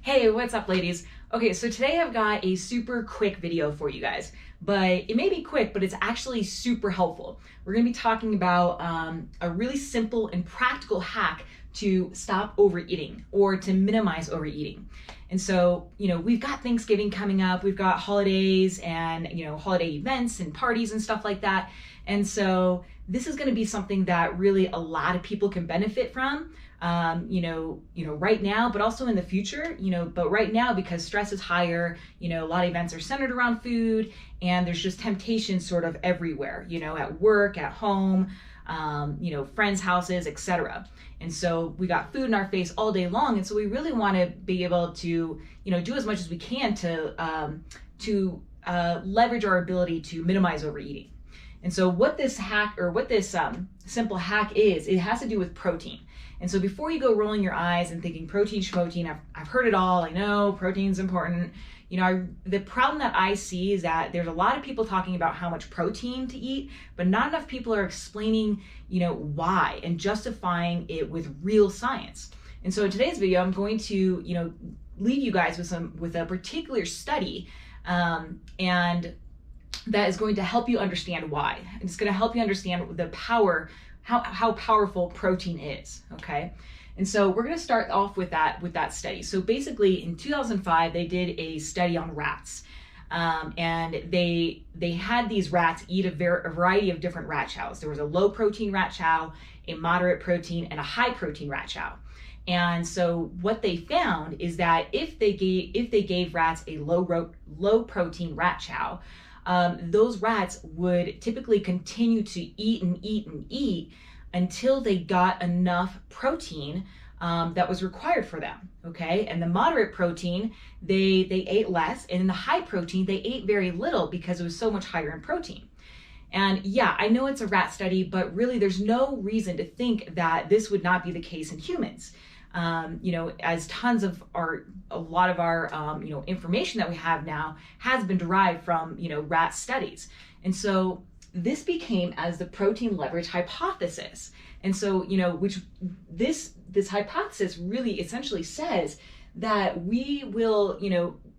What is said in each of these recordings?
Hey, what's up, ladies? Okay, so today I've got a super quick video for you guys, but it may be quick, but it's actually super helpful. We're gonna be talking about a really simple and practical hack to stop overeating or to minimize overeating. And so, we've got Thanksgiving coming up, we've got holidays and, holiday events and parties and stuff like that. And so this is gonna be something that really a lot of people can benefit from. Right now, but also in the future, but right now, because stress is higher, a lot of events are centered around food, and there's just temptation sort of everywhere, at work, at home, friends' houses, etc. And so we got food in our face all day long. And so we really want to be able to, do as much as we can to leverage our ability to minimize overeating. And so what this hack or what this simple hack is, it has to do with protein. And so before you go rolling your eyes and thinking protein, schmotein, I've heard it all. I know protein's important. The problem that I see is that there's a lot of people talking about how much protein to eat, but not enough people are explaining, why and justifying it with real science. And so in today's video, I'm going to, leave you guys with a particular study, and that is going to help you understand why. It's going to help you understand the power, how powerful protein is, okay? And so we're going to start off with that study. So basically in 2005, they did a study on rats. And they had these rats eat a variety of different rat chows. There was a low protein rat chow, a moderate protein, and a high protein rat chow. And so what they found is that if they gave rats a low protein rat chow, those rats would typically continue to eat and eat and eat until they got enough protein that was required for them, okay? And the moderate protein, they ate less, and in the high protein, they ate very little because it was so much higher in protein. And yeah, I know it's a rat study, but really there's no reason to think that this would not be the case in humans. As a lot of our information that we have now has been derived from, rat studies. And so this became as the protein leverage hypothesis. And so, which this hypothesis really essentially says that we will,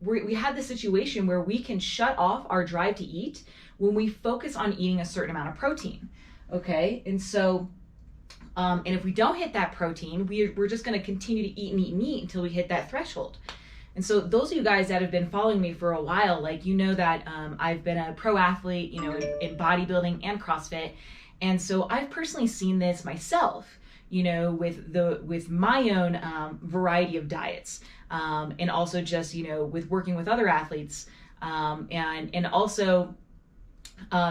we have this situation where we can shut off our drive to eat when we focus on eating a certain amount of protein. Okay. And so, and if we don't hit that protein, we're just going to continue to eat and eat and eat until we hit that threshold. And so those of you guys that have been following me for a while, that I've been a pro athlete, in bodybuilding and CrossFit. And so I've personally seen this myself, with my own variety of diets, and also just, with working with other athletes, and also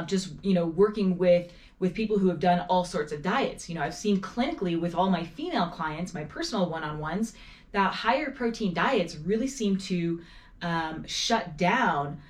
just, working with people who have done all sorts of diets. I've seen clinically with all my female clients, my personal one-on-ones, that higher protein diets really seem to shut down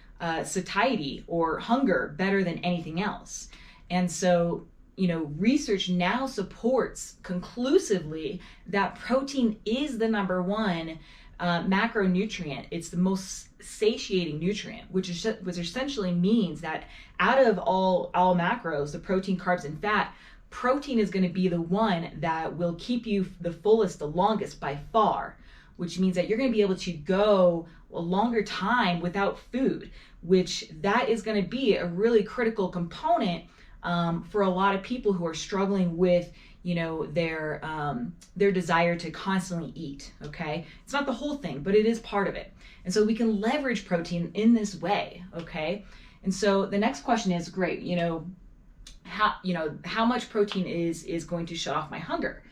satiety or hunger better than anything else. And so, research now supports conclusively that protein is the number one macronutrient. It's the most satiating nutrient, which essentially means that out of all macros, the protein, carbs, and fat, protein is going to be the one that will keep you the fullest, the longest by far, which means that you're going to be able to go a longer time without food, which that is going to be a really critical component for a lot of people who are struggling with their desire to constantly eat. Okay, it's not the whole thing, but it is part of it. And so we can leverage protein in this way. Okay, and so the next question is, great, how much protein is going to shut off my hunger?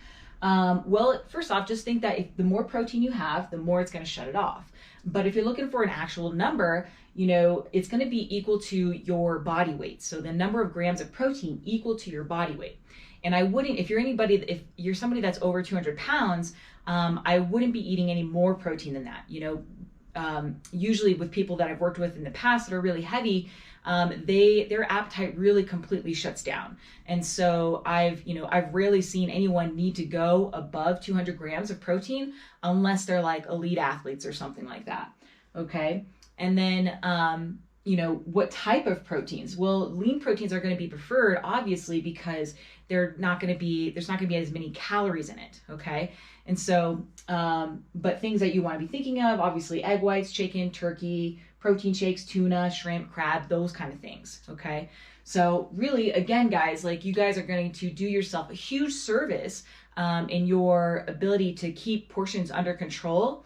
Well, first off, just think that if the more protein you have, the more it's going to shut it off. But if you're looking for an actual number, it's going to be equal to your body weight. So the number of grams of protein equal to your body weight. And I wouldn't, if you're somebody that's over 200 pounds, I wouldn't be eating any more protein than that. Usually with people that I've worked with in the past that are really heavy, their appetite really completely shuts down. And so I've rarely seen anyone need to go above 200 grams of protein unless they're like elite athletes or something like that. Okay. And then, what type of proteins? Well, lean proteins are going to be preferred, obviously, because there's not going to be as many calories in it. Okay. And so, but things that you want to be thinking of, obviously egg whites, chicken, turkey, protein shakes, tuna, shrimp, crab, those kind of things. Okay. So really, again, guys, like you guys are going to do yourself a huge service in your ability to keep portions under control.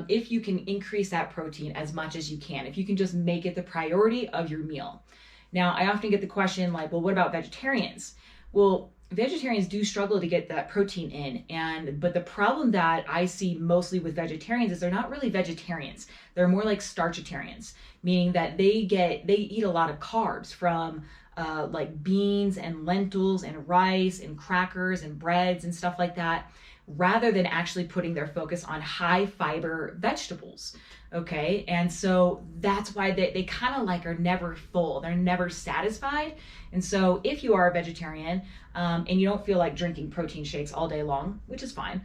If you can increase that protein as much as you can, if you can just make it the priority of your meal. Now, I often get the question like, well, what about vegetarians? Well, vegetarians do struggle to get that protein in, but the problem that I see mostly with vegetarians is they're not really vegetarians. They're more like starchitarians, meaning that they eat a lot of carbs from like beans and lentils and rice and crackers and breads and stuff like that, rather than actually putting their focus on high fiber vegetables. Okay. And so that's why they kind of like are never full. They're never satisfied. And so if you are a vegetarian and you don't feel like drinking protein shakes all day long, which is fine,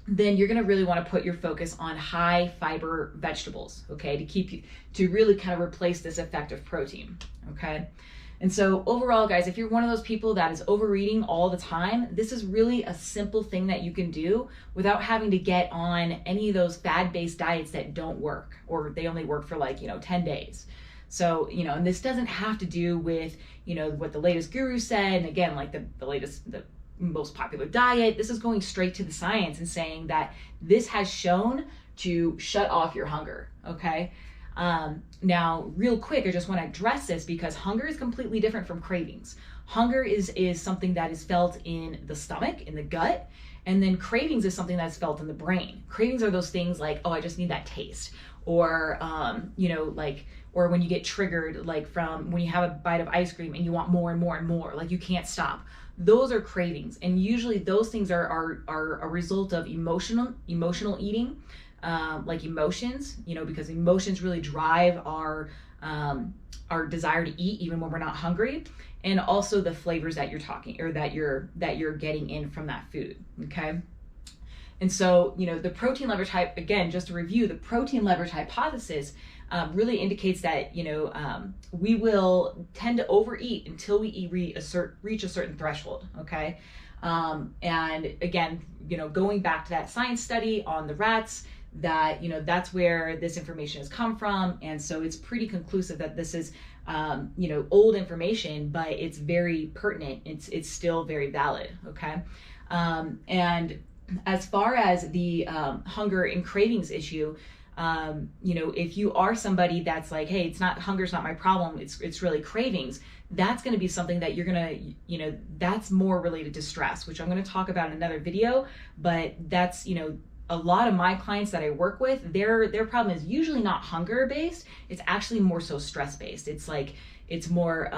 then you're going to really want to put your focus on high fiber vegetables. Okay. To really kind of replace this effective protein. Okay. And so overall, guys, if you're one of those people that is overeating all the time, this is really a simple thing that you can do without having to get on any of those fad-based diets that don't work, or they only work for like, 10 days. So, and this doesn't have to do with, what the latest guru said. And again, like the most popular diet, this is going straight to the science and saying that this has shown to shut off your hunger. Okay. Now, real quick, I just want to address this because hunger is completely different from cravings. Hunger is something that is felt in the stomach, in the gut, and then cravings is something that's felt in the brain. Cravings are those things like, oh, I just need that taste, or or when you get triggered, like from when you have a bite of ice cream and you want more and more and more, like you can't stop. Those are cravings, and usually those things are a result of emotional eating. Like emotions, because emotions really drive our desire to eat even when we're not hungry, and also the flavors that you're that you're getting in from that food. Okay. And so, the protein leverage again, just to review, the protein leverage hypothesis really indicates that, we will tend to overeat until we reach a certain threshold. Okay. And again, going back to that science study on the rats, that that's where this information has come from, and so it's pretty conclusive that this is old information, but it's very pertinent. It's still very valid. Okay. And as far as the hunger and cravings issue, if you are somebody that's like, hey, hunger's not my problem, it's really cravings, that's going to be something that you're going to, that's more related to stress, which I'm going to talk about in another video. But that's, a lot of my clients that I work with, their problem is usually not hunger based. It's actually more so stress based. It's more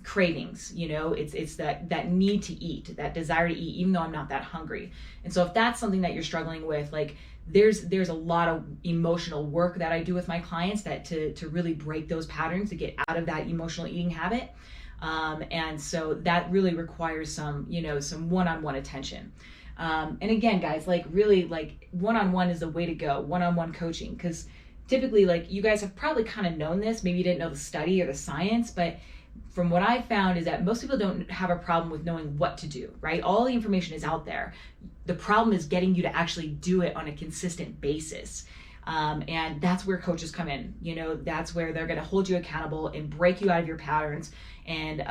cravings, it's that need to eat, that desire to eat, even though I'm not that hungry. And so if that's something that you're struggling with, like there's a lot of emotional work that I do with my clients that to really break those patterns, to get out of that emotional eating habit. And so that really requires some one-on-one attention. And again, guys, like really like one-on-one is the way to go, one-on-one coaching, because typically, like, you guys have probably kind of known this, maybe you didn't know the study or the science, but from what I've found is that most people don't have a problem with knowing what to do, right? All the information is out there. The problem is getting you to actually do it on a consistent basis. And that's where coaches come in. That's where they're going to hold you accountable and break you out of your patterns and,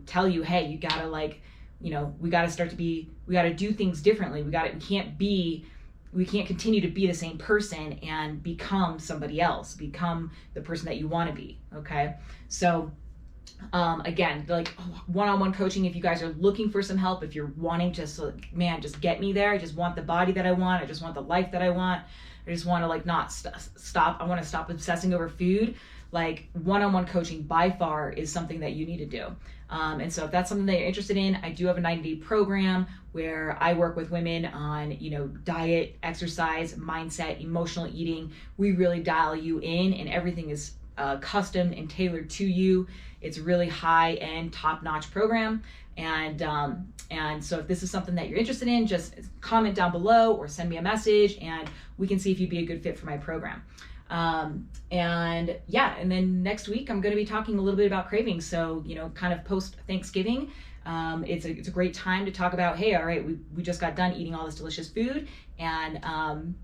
tell you, hey, you got to we got to do things differently. We can't continue to be the same person and become somebody else, become the person that you want to be. Okay. So, again, like one-on-one coaching, if you guys are looking for some help, if you're wanting to, just get me there. I just want the body that I want. I just want the life that I want. I just want to not stop. I want to stop obsessing over food. Like one-on-one coaching by far is something that you need to do. And so if that's something that you're interested in, I do have a 90-day program where I work with women on, diet, exercise, mindset, emotional eating. We really dial you in, and everything is custom and tailored to you. It's really high-end, top-notch program. And so if this is something that you're interested in, just comment down below or send me a message and we can see if you'd be a good fit for my program. And then next week I'm going to be talking a little bit about cravings. So, kind of post Thanksgiving, It's a great time to talk about, hey, all right, we just got done eating all this delicious food, and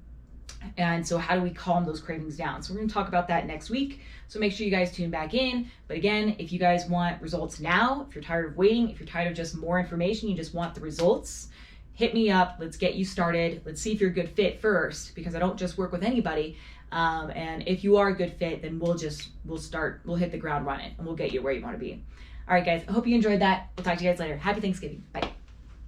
so how do we calm those cravings down? So we're going to talk about that next week. So make sure you guys tune back in. But again, if you guys want results now, if you're tired of waiting, if you're tired of just more information, you just want the results, hit me up. Let's get you started. Let's see if you're a good fit first, because I don't just work with anybody. And if you are a good fit, then we'll hit the ground running and we'll get you where you want to be. All right, guys, I hope you enjoyed that. We'll talk to you guys later. Happy Thanksgiving. Bye.